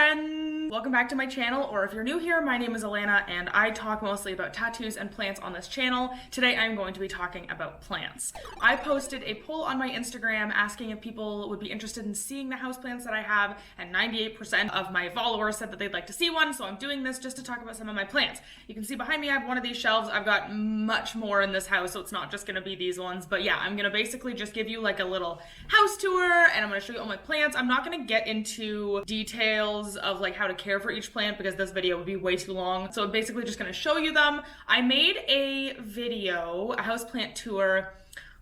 friends! Welcome back to my channel, or if you're new here, my name is Alana and I talk mostly about tattoos and plants on this channel. Today I'm going to be talking about plants. I posted a poll on my Instagram asking if people would be interested in seeing the houseplants that I have, and 98% of my followers said that they'd like to see one, so I'm doing this just to talk about some of my plants. You can see behind me I have one of these shelves. I've got much more in this house, so it's not just gonna be these ones, but yeah, I'm gonna basically just give you like a little house tour and I'm gonna show you all my plants. I'm not gonna get into details of like how to care for each plant because this video would be way too long. So I'm basically just gonna show you them. I made a video, a houseplant tour,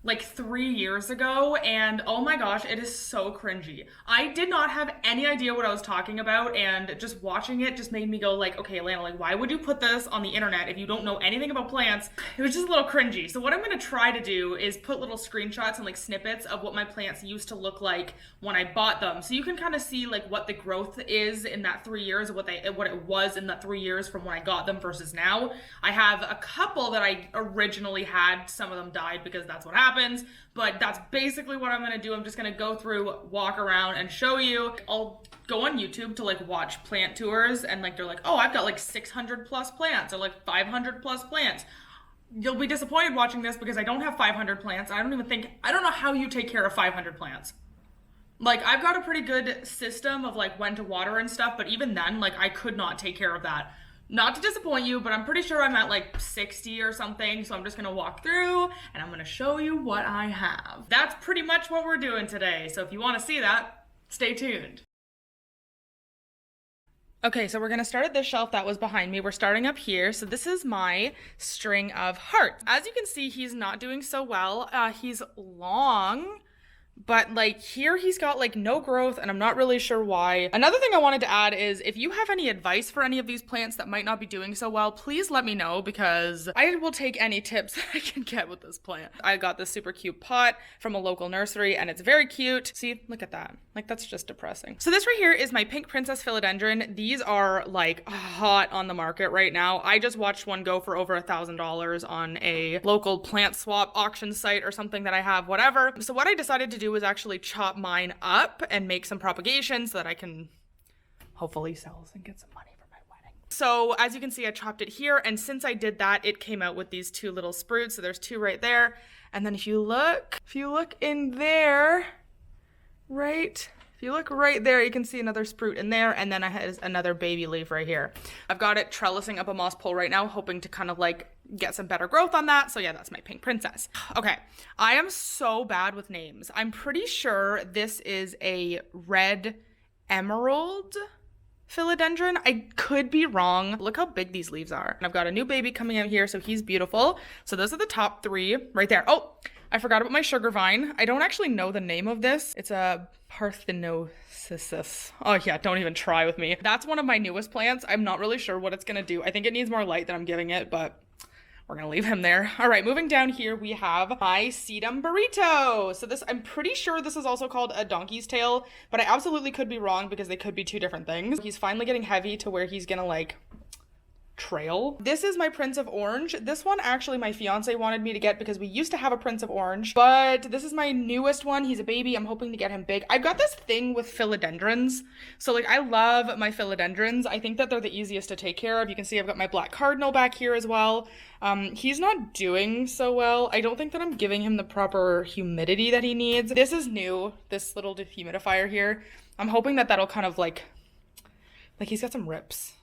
like 3 years ago, and oh my gosh, it is so cringy. I did not have any idea what I was talking about, and just watching it just made me go like, okay, Alana, like why would you put this on the internet if you don't know anything about plants? It was just a little cringy. So what I'm gonna try to do is put little screenshots and like snippets of what my plants used to look like when I bought them, so you can kind of see like what the growth is in that 3 years, what it was in that 3 years from when I got them versus now. I have a couple that I originally had. Some of them died because that's what happens, but that's basically what I'm gonna do. I'm just gonna go through, walk around and show you. I'll go on YouTube to like watch plant tours, and like they're like, oh, I've got like 600 plus plants or like 500 plus plants. You'll be disappointed watching this because I don't have 500 plants. I don't know how you take care of 500 plants. Like, I've got a pretty good system of like when to water and stuff, but even then, like I could not take care of that. Not to disappoint you, but I'm pretty sure I'm at like 60 or something, so I'm just gonna walk through and I'm gonna show you what I have. That's pretty much what we're doing today, so if you wanna see that, stay tuned. Okay, so we're gonna start at this shelf that was behind me. We're starting up here. So this is my string of hearts. As you can see, he's not doing so well. He's long, but like here he's got like no growth and I'm not really sure why. Another thing I wanted to add is if you have any advice for any of these plants that might not be doing so well, please let me know because I will take any tips that I can get with this plant. I got this super cute pot from a local nursery and it's very cute. See, look at that. Like that's just depressing. So this right here is my pink princess philodendron. These are like hot on the market right now. I just watched one go for over $1,000 on a local plant swap auction site or something that I have, whatever. So what I decided to do was actually chop mine up and make some propagation so that I can hopefully sell and get some money for my wedding. So as you can see, I chopped it here, and since I did that, it came out with these two little sprouts. So there's two right there. And then if you look in there, if you look right there, you can see another sprout in there, and then I have another baby leaf right here. I've got it trellising up a moss pole right now, hoping to kind of like get some better growth on that. So yeah, that's my pink princess. Okay, I am so bad with names. I'm pretty sure this is a red emerald philodendron. I could be wrong. Look how big these leaves are. And I've got a new baby coming out here, so he's beautiful. So those are the top three right there. Oh, I forgot about my sugar vine. I don't actually know the name of this. It's a parthenocissus. Oh yeah, don't even try with me. That's one of my newest plants. I'm not really sure what it's gonna do. I think it needs more light than I'm giving it, but we're gonna leave him there. All right, moving down here, we have my sedum burrito. So this, I'm pretty sure this is also called a donkey's tail, but I absolutely could be wrong because they could be two different things. He's finally getting heavy to where he's gonna like trail. This is my Prince of Orange. This one actually my fiance wanted me to get because we used to have a Prince of Orange, but this is my newest one. He's a baby. I'm hoping to get him big. I've got this thing with philodendrons. So like I love my philodendrons. I think that they're the easiest to take care of. You can see I've got my black cardinal back here as well. He's not doing so well. I don't think that I'm giving him the proper humidity that he needs. This is new, this little dehumidifier here. I'm hoping that that'll kind of like he's got some rips.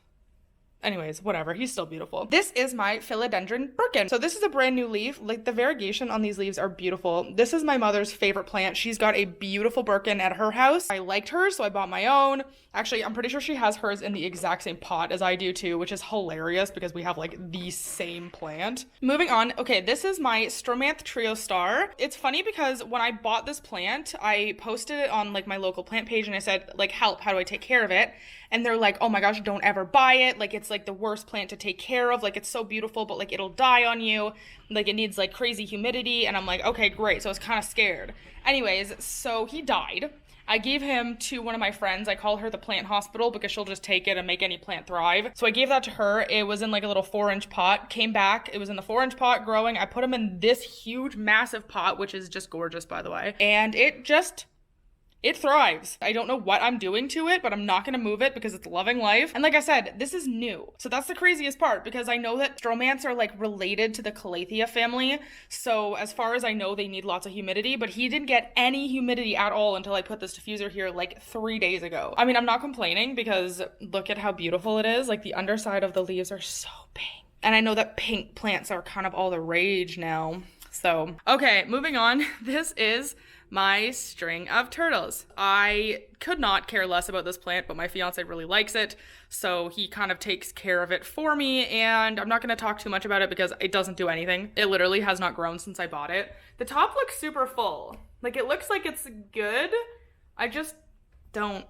Anyways, whatever, he's still beautiful. This is my philodendron Birkin. So this is a brand new leaf. Like the variegation on these leaves are beautiful. This is my mother's favorite plant. She's got a beautiful Birkin at her house. I liked hers, so I bought my own. Actually, I'm pretty sure she has hers in the exact same pot as I do too, which is hilarious because we have like the same plant. Moving on, okay, this is my Stromanth Trio Star. It's funny because when I bought this plant, I posted it on like my local plant page and I said like, help, how do I take care of it? And they're like, oh my gosh, don't ever buy it. Like it's like the worst plant to take care of. Like it's so beautiful, but like it'll die on you. Like it needs like crazy humidity. And I'm like, okay, great. So I was kind of scared. Anyways, so he died. I gave him to one of my friends. I call her the plant hospital because she'll just take it and make any plant thrive. So I gave that to her. It was in like a little 4-inch pot. Came back. It was in the 4-inch pot growing. I put him in this huge, massive pot, which is just gorgeous, by the way. And it just It thrives. I don't know what I'm doing to it, but I'm not going to move it because it's loving life. And like I said, this is new. So that's the craziest part, because I know that stromants are like related to the Calathea family. So as far as I know, they need lots of humidity, but he didn't get any humidity at all until I put this diffuser here like 3 days ago. I mean, I'm not complaining because look at how beautiful it is. Like the underside of the leaves are so pink. And I know that pink plants are kind of all the rage now. So, okay, moving on. This is my string of turtles. I could not care less about this plant, but my fiance really likes it, so he kind of takes care of it for me, and I'm not going to talk too much about it because it doesn't do anything. It literally has not grown since I bought it. The top looks super full. Like, it looks like it's good. I just don't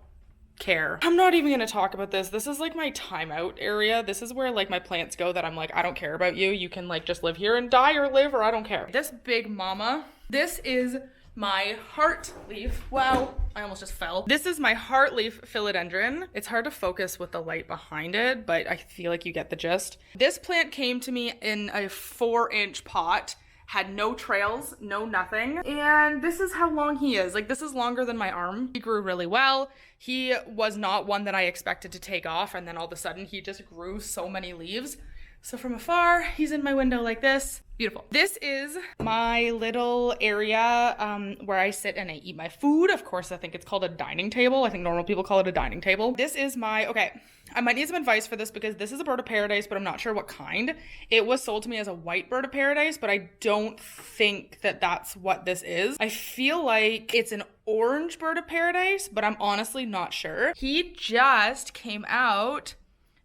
care. I'm not even gonna talk about this. This is like my timeout area. This is where like my plants go that I'm like, I don't care about you. You can like just live here and die or live, or I don't care. This big mama, this is my heart leaf. Wow, I almost just fell. This is my heart leaf philodendron. It's hard to focus with the light behind it, but I feel like you get the gist. This plant came to me in a 4-inch pot. Had no trails, no nothing. And this is how long he is. Like, this is longer than my arm. He grew really well. He was not one that I expected to take off, and then all of a sudden he just grew so many leaves. So from afar, he's in my window like this. Beautiful. This is my little area where I sit and I eat my food. Of course, I think it's called a dining table. I think normal people call it a dining table. This is my, okay, I might need some advice for this because this is a bird of paradise, but I'm not sure what kind. It was sold to me as a white bird of paradise, but I don't think that that's what this is. I feel like it's an orange bird of paradise, but I'm honestly not sure. He just came out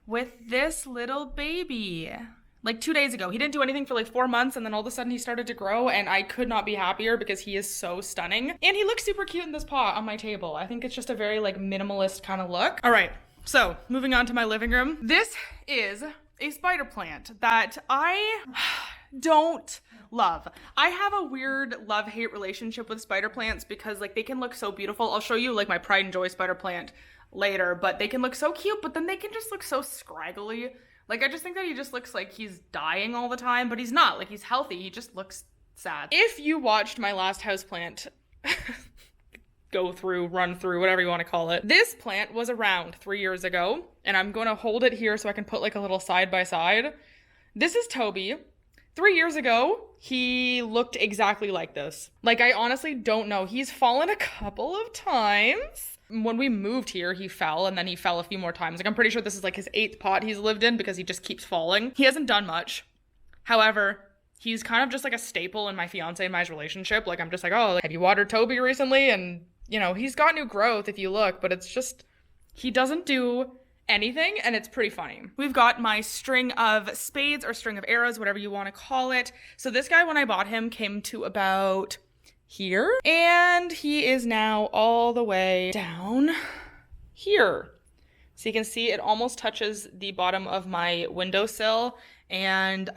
with this little baby like 2 days ago. He didn't do anything for like 4 months, and then all of a sudden he started to grow, and I could not be happier because he is so stunning. And he looks super cute in this pot on my table. I think it's just a very like minimalist kind of look. All right, so moving on to my living room. This is a spider plant that I don't love. I have a weird love-hate relationship with spider plants because like they can look so beautiful. I'll show you like my pride and joy spider plant later, but they can look so cute, but then they can just look so scraggly. Like, I just think that he just looks like he's dying all the time, but he's not. Like, he's healthy. He just looks sad. If you watched my last houseplant run through, whatever you want to call it, this plant was around 3 years ago, and I'm going to hold it here so I can put like a little side by side. This is Toby. 3 years ago, he looked exactly like this. Like, I honestly don't know. He's fallen a couple of times. When we moved here, he fell, and then he fell a few more times. Like, I'm pretty sure this is like his 8th pot he's lived in because he just keeps falling. He hasn't done much. However, he's kind of just like a staple in my fiance and my relationship. Like, I'm just like, oh, have you watered Toby recently? And, you know, he's got new growth if you look, but it's just, he doesn't do anything, and it's pretty funny. We've got my string of spades or string of arrows, whatever you want to call it. So this guy, when I bought him, came to about here, and he is now all the way down here. So you can see it almost touches the bottom of my windowsill, and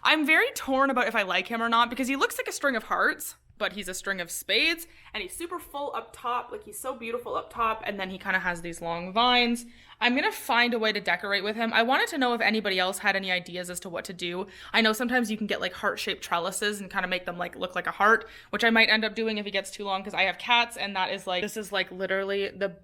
I'm very torn about if I like him or not because he looks like a string of hearts, but he's a string of spades, and he's super full up top. Like, he's so beautiful up top, and then he kind of has these long vines. I'm gonna find a way to decorate with him. I wanted to know if anybody else had any ideas as to what to do. I know sometimes you can get like heart-shaped trellises and kind of make them like look like a heart, which I might end up doing if he gets too long because I have cats, and that is like, this is like literally the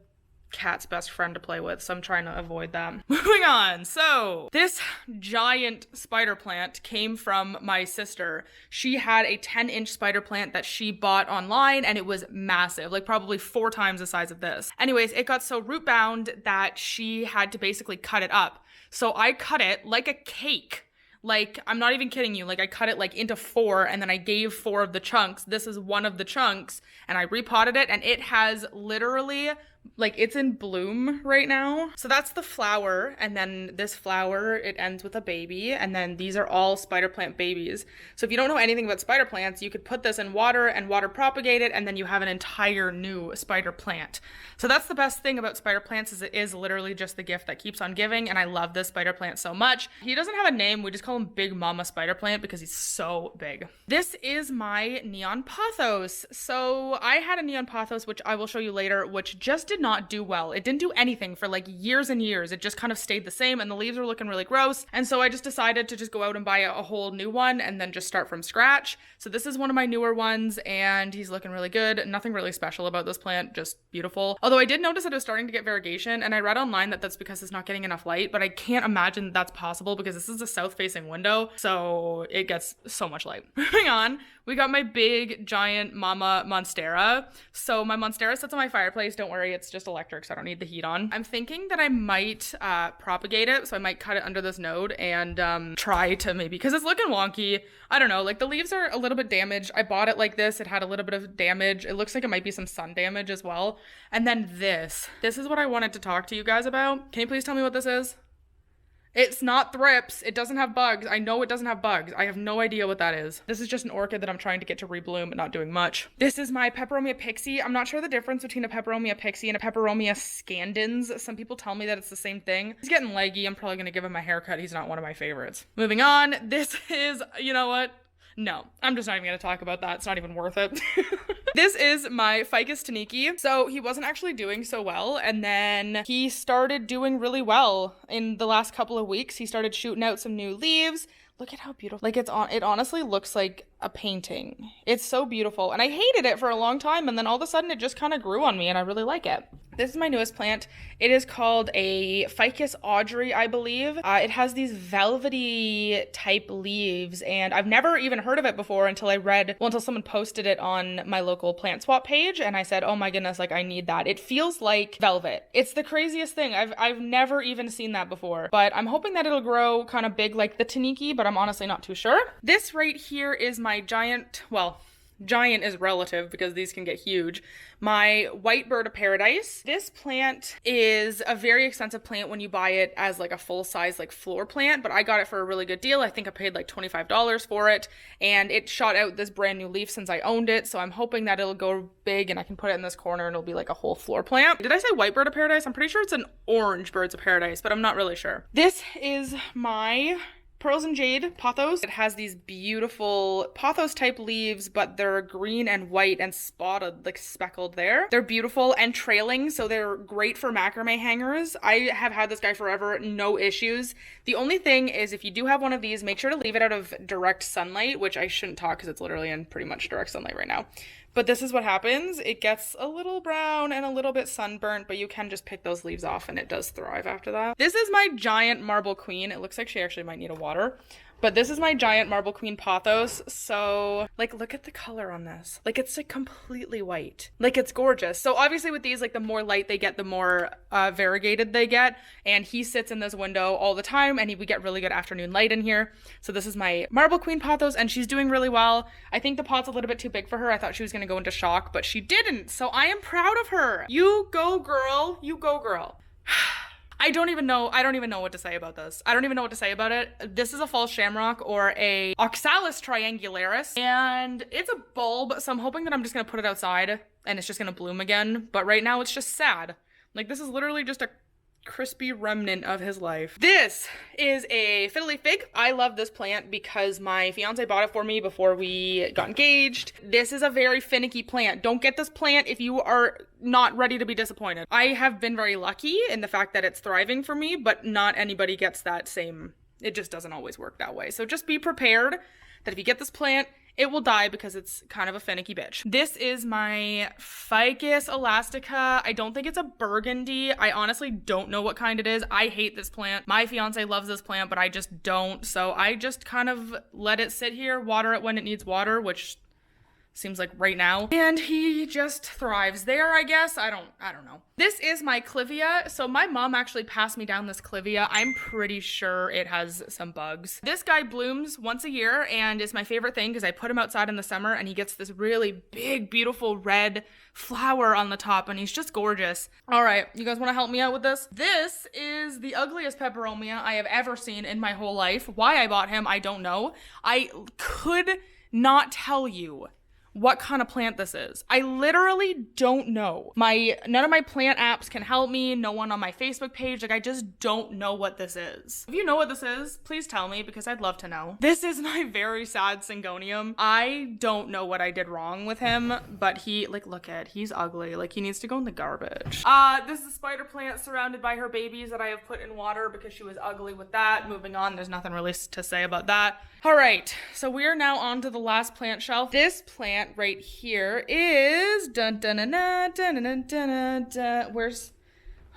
cat's best friend to play with, so I'm trying to avoid them. Moving on. So this giant spider plant came from my sister. She had a 10-inch spider plant that she bought online, and it was massive, like probably 4 times the size of this. Anyways, it got so root bound that she had to basically cut it up. So I cut it like a cake. Like, I'm not even kidding you. Like, I cut it like into 4, and then I gave 4 of the chunks. This is one of the chunks, and I repotted it, and it has literally, like, it's in bloom right now. So that's the flower, and then this flower, it ends with a baby, and then these are all spider plant babies. So if you don't know anything about spider plants, you could put this in water and water propagate it, and then you have an entire new spider plant. So that's the best thing about spider plants, is it is literally just the gift that keeps on giving, and I love this spider plant so much. He doesn't have a name. We just call him Big Mama Spider Plant because he's so big. This is my neon pothos. So I had a neon pothos, which I will show you later, which just did not do well. It didn't do anything for like years and years. It just kind of stayed the same and the leaves were looking really gross. And so I just decided to just go out and buy a whole new one and then just start from scratch. So this is one of my newer ones and he's looking really good. Nothing really special about this plant, just beautiful. Although I did notice that it was starting to get variegation and I read online that that's because it's not getting enough light, but I can't imagine that's possible because this is a south-facing window, so it gets so much light. Moving on, we got my big giant mama monstera. So my monstera sits on my fireplace. Don't worry, it's just electric, so I don't need the heat on. I'm thinking that I might propagate it, so I might cut it under this node and try to maybe, because it's looking wonky. I don't know, like the leaves are a little bit damaged. I bought it like this. It had a little bit of damage. It looks like it might be some sun damage as well. And then this is what I wanted to talk to you guys about. Can you please tell me what this is? It's not thrips. It doesn't have bugs. I know it doesn't have bugs. I have no idea what that is. This is just an orchid that I'm trying to get to rebloom but not doing much. This is my Peperomia pixie. I'm not sure the difference between a Peperomia pixie and a Peperomia scandens. Some people tell me that it's the same thing. He's getting leggy. I'm probably going to give him a haircut. He's not one of my favorites. Moving on. This is, you know what? No, I'm just not even going to talk about that. It's not even worth it. This is my Ficus taniki. So he wasn't actually doing so well. And then he started doing really well in the last couple of weeks. He started shooting out some new leaves. Look at how beautiful, like it honestly looks like a painting. It's so beautiful. And I hated it for a long time. And then all of a sudden it just kind of grew on me and I really like it. This is my newest plant. It is called a Ficus Audrey, I believe. It has these velvety type leaves and I've never even heard of it before until until someone posted it on my local plant swap page and I said, oh my goodness, like I need that. It feels like velvet. It's the craziest thing. I've never even seen that before, but I'm hoping that it'll grow kind of big like the taniki, but I'm honestly not too sure. This right here is my giant is relative because these can get huge. My white bird of paradise. This plant is a very expensive plant when you buy it as like a full size like floor plant, but I got it for a really good deal. I think I paid like $25 for it and it shot out this brand new leaf since I owned it. So I'm hoping that it'll go big and I can put it in this corner and it'll be like a whole floor plant. Did I say white bird of paradise? I'm pretty sure it's an orange birds of paradise, but I'm not really sure. This is my Pearls and Jade pothos. It has these beautiful pothos type leaves, but they're green and white and spotted, like speckled there. They're beautiful and trailing, so they're great for macrame hangers. I have had this guy forever, no issues. The only thing is if you do have one of these, make sure to leave it out of direct sunlight, which I shouldn't talk because it's literally in pretty much direct sunlight right now. But this is what happens. It gets a little brown and a little bit sunburnt, but you can just pick those leaves off and it does thrive after that. This is my giant marble queen. It looks like she actually might need a water. But this is my giant marble queen pothos. So like, look at the color on this. Like it's like completely white. Like it's gorgeous. So obviously with these, like the more light they get, the more variegated they get. And he sits in this window all the time and we get really good afternoon light in here. So this is my marble queen pothos and she's doing really well. I think the pot's a little bit too big for her. I thought she was going to go into shock, but she didn't. So I am proud of her. You go girl. You go girl. I don't even know what to say about this. I don't even know what to say about it. This is a false shamrock or a Oxalis triangularis, and it's a bulb, so I'm hoping that I'm just gonna put it outside and it's just gonna bloom again. But right now it's just sad. Like this is literally just a crispy remnant of his life. This is a fiddly fig. I love this plant because my fiance bought it for me before we got engaged. This is a very finicky plant. Don't get this plant if you are not ready to be disappointed. I have been very lucky in the fact that it's thriving for me, but not anybody gets that same, it just doesn't always work that way. So just be prepared that if you get this plant, it will die because it's kind of a finicky bitch. This is my Ficus elastica. I don't think it's a burgundy. I honestly don't know what kind it is. I hate this plant. My fiance loves this plant, but I just don't. So I just kind of let it sit here, water it when it needs water, which seems like right now. And he just thrives there, I guess. I don't know. This is my clivia. So my mom actually passed me down this clivia. I'm pretty sure it has some bugs. This guy blooms once a year and is my favorite thing because I put him outside in the summer and he gets this really big, beautiful red flower on the top and he's just gorgeous. All right, you guys want to help me out with this? This is the ugliest peperomia I have ever seen in my whole life. Why I bought him, I don't know. I could not tell you what kind of plant this is. I literally don't know. None of my plant apps can help me. No one on my Facebook page. Like, I just don't know what this is. If you know what this is, please tell me because I'd love to know. This is my very sad Syngonium. I don't know what I did wrong with him, but he's ugly. Like, he needs to go in the garbage. This is a spider plant surrounded by her babies that I have put in water because she was ugly with that. Moving on, there's nothing really to say about that. All right, so we are now on to the last plant shelf. This plant right here is where's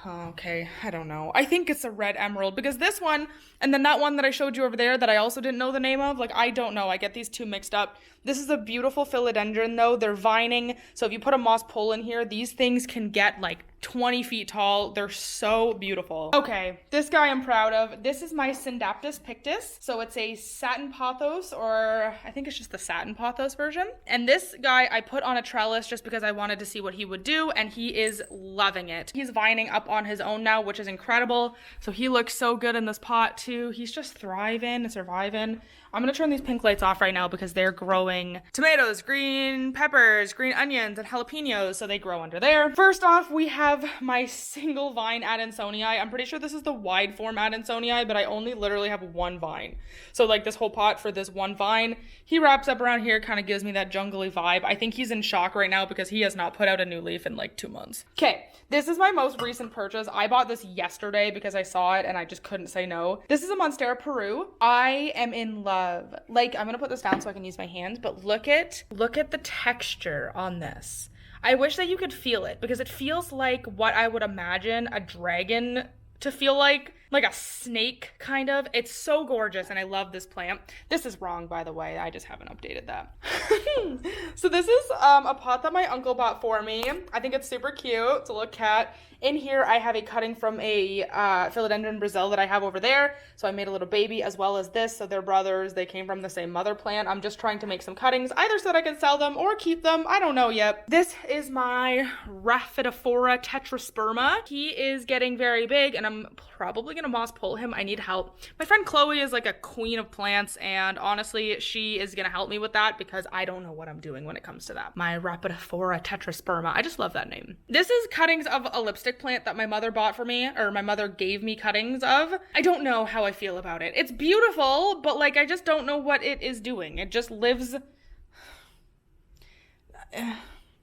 okay, I don't know. I think it's a red emerald because this one and then that one that I showed you over there that I also didn't know the name of, like, I don't know. I get these two mixed up. This is a beautiful philodendron though. They're vining. So if you put a moss pole in here, these things can get like 20 feet tall. They're so beautiful. Okay, this guy I'm proud of. This is my Syndaptus pictus. So it's a satin pothos, or I think it's just the satin pothos version. And this guy I put on a trellis just because I wanted to see what he would do, and he is loving it. He's vining up on his own now, which is incredible. So he looks so good in this pot too. He's just thriving and surviving. I'm gonna turn these pink lights off right now because they're growing tomatoes, green peppers, green onions, and jalapenos, so they grow under there. First off, we have my single vine Adansonii. I'm pretty sure this is the wide form Adansonii, but I only literally have one vine. So like this whole pot for this one vine, he wraps up around here, kind of gives me that jungly vibe. I think he's in shock right now because he has not put out a new leaf in like 2 months. Okay, this is my most recent purchase. I bought this yesterday because I saw it and I just couldn't say no. This is a Monstera Peru. I am in love. Like, I'm gonna put this down so I can use my hands, but look at the texture on this. I wish that you could feel it because it feels like what I would imagine a dragon to feel like a snake kind of. It's so gorgeous and I love this plant. This is wrong, by the way. I just haven't updated that. So this is a pot that my uncle bought for me. I think it's super cute. It's a little cat. In here, I have a cutting from a Philodendron Brazil that I have over there. So I made a little baby as well as this. So they're brothers. They came from the same mother plant. I'm just trying to make some cuttings, either so that I can sell them or keep them. I don't know yet. This is my Rhaphidophora tetrasperma. He is getting very big and I'm probably gonna moss pull him. I need help. My friend Chloe is like a queen of plants and honestly, she is gonna help me with that because I don't know what I'm doing when it comes to that. My Rhaphidophora tetrasperma. I just love that name. This is cuttings of a lipstick plant that my mother bought for me, or my mother gave me cuttings of. I don't know how I feel about it. It's beautiful, but like I just don't know what it is doing. It just lives.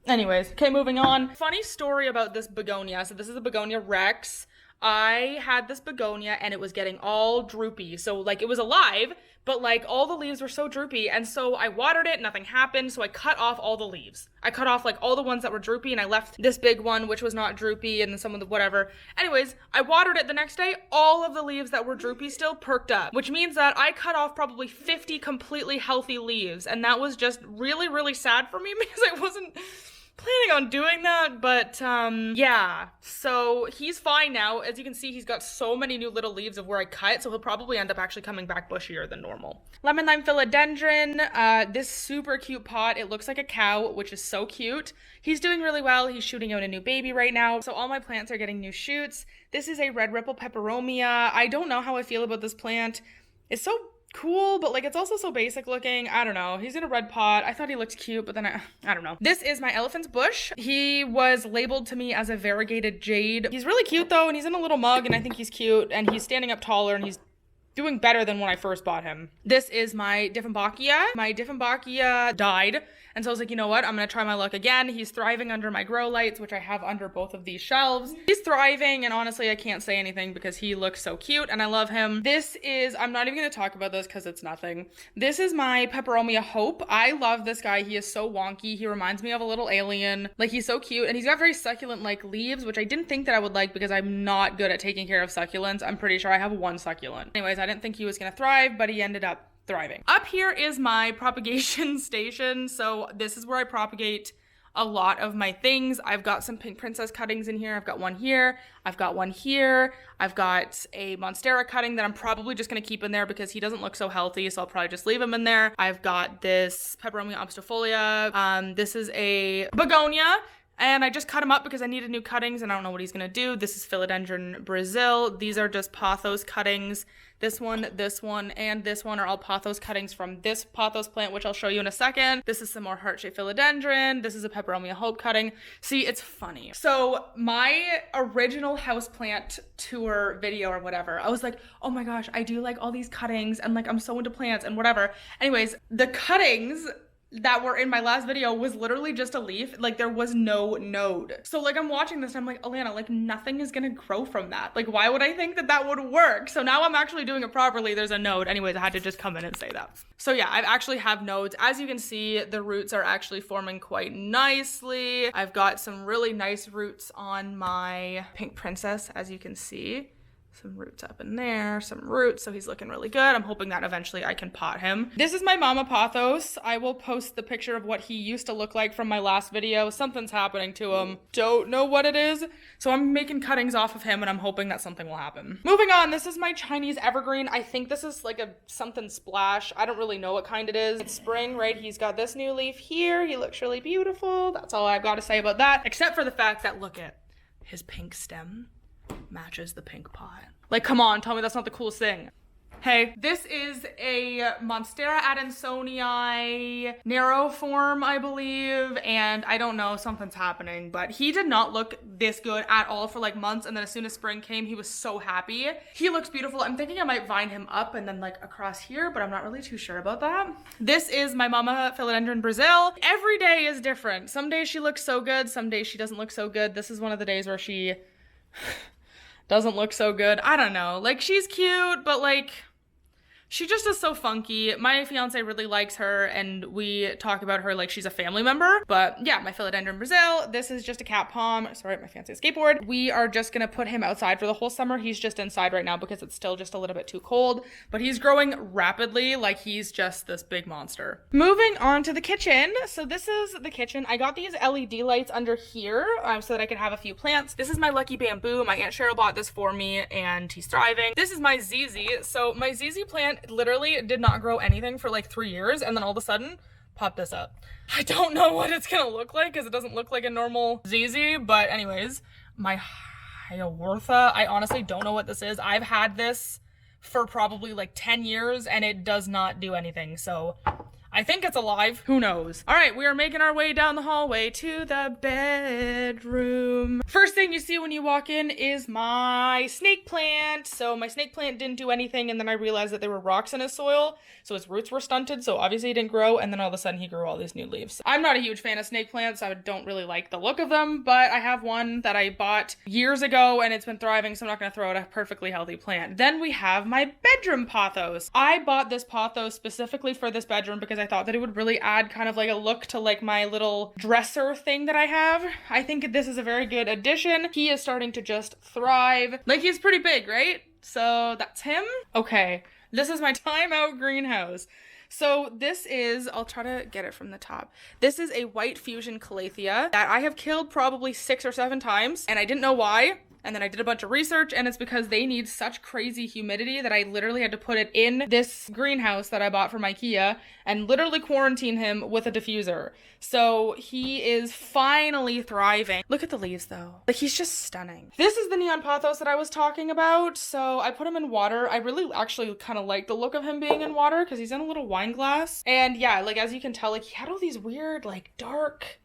Anyways, okay, moving on. Funny story about this begonia. So this is a begonia rex. I had this begonia and it was getting all droopy. So like it was alive, but like all the leaves were so droopy. And so I watered it, nothing happened. So I cut off all the leaves. I cut off like all the ones that were droopy and I left this big one, which was not droopy, and then some of the whatever. Anyways, I watered it the next day. All of the leaves that were droopy still perked up, which means that I cut off probably 50 completely healthy leaves. And that was just really, really sad for me because I wasn't planning on doing that, but yeah, so he's fine now. As you can see, he's got so many new little leaves of where I cut, so he'll probably end up actually coming back bushier than normal. Lemon lime philodendron, this super cute pot. It looks like a cow, which is so cute. He's doing really well. He's shooting out a new baby right now, so all my plants are getting new shoots. This is a red ripple peperomia. I don't know how I feel about this plant. It's so cool, but like it's also so basic looking. I don't know. He's in a red pot. I thought he looked cute, but then I don't know. This is my elephant's bush. He was labeled to me as a variegated jade. He's really cute though, and he's in a little mug, and I think he's cute, and he's standing up taller, and he's doing better than when I first bought him. This is my Dieffenbachia. My Dieffenbachia died, and so I was like, you know what? I'm gonna try my luck again. He's thriving under my grow lights, which I have under both of these shelves. He's thriving, and honestly, I can't say anything because he looks so cute, and I love him. This is, I'm not even gonna talk about this because it's nothing. This is my Peperomia Hope. I love this guy. He is so wonky. He reminds me of a little alien. Like, he's so cute, and he's got very succulent-like leaves, which I didn't think that I would like because I'm not good at taking care of succulents. I'm pretty sure I have one succulent. Anyways, I didn't think he was gonna thrive, but he ended up thriving. Up here is my propagation station. So this is where I propagate a lot of my things. I've got some pink princess cuttings in here. I've got one here. I've got one here. I've got a Monstera cutting that I'm probably just gonna keep in there because he doesn't look so healthy, so I'll probably just leave him in there. I've got this Peperomia obstifolia. This is a begonia. And I just cut him up because I needed new cuttings and I don't know what he's gonna do. This is Philodendron Brazil. These are just pothos cuttings. This one, and this one are all pothos cuttings from this pothos plant, which I'll show you in a second. This is some more heart-shaped philodendron. This is a peperomia hope cutting. See, it's funny. So my original houseplant tour video or whatever, I was like, oh my gosh, I do like all these cuttings and like I'm so into plants and whatever. Anyways, the cuttings that were in my last video was literally just a leaf. Like there was no node. So like I'm watching this and I'm like, Alana, like nothing is gonna grow from that. Like why would I think that that would work? So now I'm actually doing it properly. There's a node. Anyways, I had to just come in and say that. So yeah, I actually have nodes. As you can see, the roots are actually forming quite nicely. I've got some really nice roots on my pink princess, as you can see. Some roots up in there, some roots, so he's looking really good. I'm hoping that eventually I can pot him. This is my mama pothos. I will post the picture of what he used to look like from my last video. Something's happening to him. Don't know what it is. So I'm making cuttings off of him and I'm hoping that something will happen. Moving on, this is my Chinese evergreen. I think this is like a something splash. I don't really know what kind it is. It's spring, right? He's got this new leaf here. He looks really beautiful. That's all I've got to say about that, except for the fact that look at his pink stem matches the pink pot. Like, come on, tell me that's not the coolest thing. Hey, this is a Monstera adansonii narrow form, I believe, and I don't know, something's happening, but he did not look this good at all for like months, and then as soon as spring came, he was so happy. He looks beautiful. I'm thinking I might vine him up and then like across here, but I'm not really too sure about that. This is my mama Philodendron Brazil. Every day is different. Some days she looks so good, some days she doesn't look so good. This is one of the days where she doesn't look so good. I don't know. Like, she's cute, but like, she just is so funky. My fiance really likes her and we talk about her like she's a family member. But yeah, my Philodendron Brazil. This is just a cat palm. Sorry, my fiance's skateboard. We are just gonna put him outside for the whole summer. He's just inside right now because it's still just a little bit too cold. But he's growing rapidly, like he's just this big monster. Moving on to the kitchen. So this is the kitchen. I got these LED lights under here so that I could have a few plants. This is my lucky bamboo. My Aunt Cheryl bought this for me and he's thriving. This is my ZZ. So my ZZ plant literally did not grow anything for like 3 years and then all of a sudden popped this up. I don't know what it's gonna look like because it doesn't look like a normal ZZ, but anyways, my Hiawatha, I honestly don't know what this is. I've had this for probably like 10 years and it does not do anything, so I think it's alive. Who knows? All right, we are making our way down the hallway to the bedroom. First thing you see when you walk in is my snake plant. So my snake plant didn't do anything, and then I realized that there were rocks in his soil, so his roots were stunted, so obviously he didn't grow, and then all of a sudden he grew all these new leaves. I'm not a huge fan of snake plants. I don't really like the look of them, but I have one that I bought years ago, and it's been thriving, so I'm not gonna throw out a perfectly healthy plant. Then we have my bedroom pothos. I bought this pothos specifically for this bedroom because I thought that it would really add kind of like a look to like my little dresser thing that I have. I think this is a very good addition. He is starting to just thrive. Like, he's pretty big, right? So that's him. Okay, this is my timeout greenhouse. So this is, I'll try to get it from the top. This is a white fusion calathea that I have killed probably 6 or 7 times and I didn't know why. And then I did a bunch of research and it's because they need such crazy humidity that I literally had to put it in this greenhouse that I bought from IKEA and literally quarantine him with a diffuser. So he is finally thriving. Look at the leaves though. Like, he's just stunning. This is the neon pothos that I was talking about. So I put him in water. I really actually kind of like the look of him being in water because he's in a little wine glass. And yeah, like as you can tell, like he had all these weird, like dark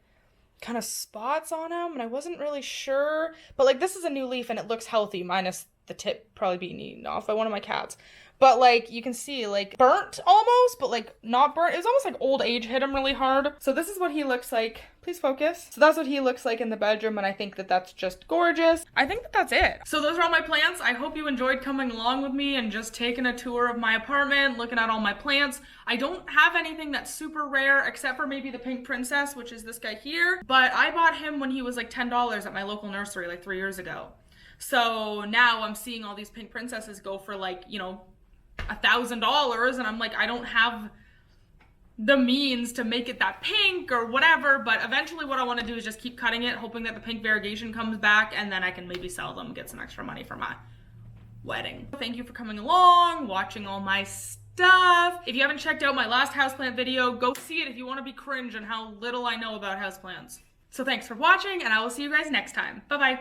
kind of spots on him and I wasn't really sure, but like this is a new leaf and it looks healthy minus the tip probably being eaten off by one of my cats. But like you can see, like burnt almost, but like not burnt. It was almost like old age hit him really hard. So this is what he looks like. Please focus. So that's what he looks like in the bedroom, and I think that that's just gorgeous. I think that that's it. So those are all my plants. I hope you enjoyed coming along with me and just taking a tour of my apartment, looking at all my plants. I don't have anything that's super rare except for maybe the pink princess, which is this guy here. But I bought him when he was like $10 at my local nursery like 3 years ago. So now I'm seeing all these pink princesses go for like, you know, $1,000, and I'm like, I don't have the means to make it that pink or whatever, but eventually what I want to do is just keep cutting it, hoping that the pink variegation comes back, and then I can maybe sell them, get some extra money for my wedding. Thank you for coming along, watching all my stuff. If you haven't checked out my last houseplant video, go see it if you want to be cringe on how little I know about houseplants. So thanks for watching, and I will see you guys next time. Bye-bye.